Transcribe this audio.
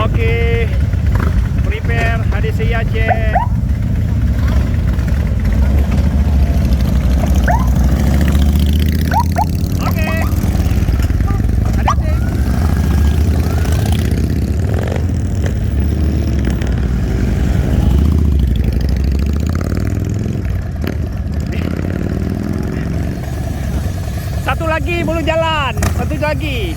Oke, prepare HDCI Aceh. Oke, hati-hati. Satu lagi belum jalan, satu lagi.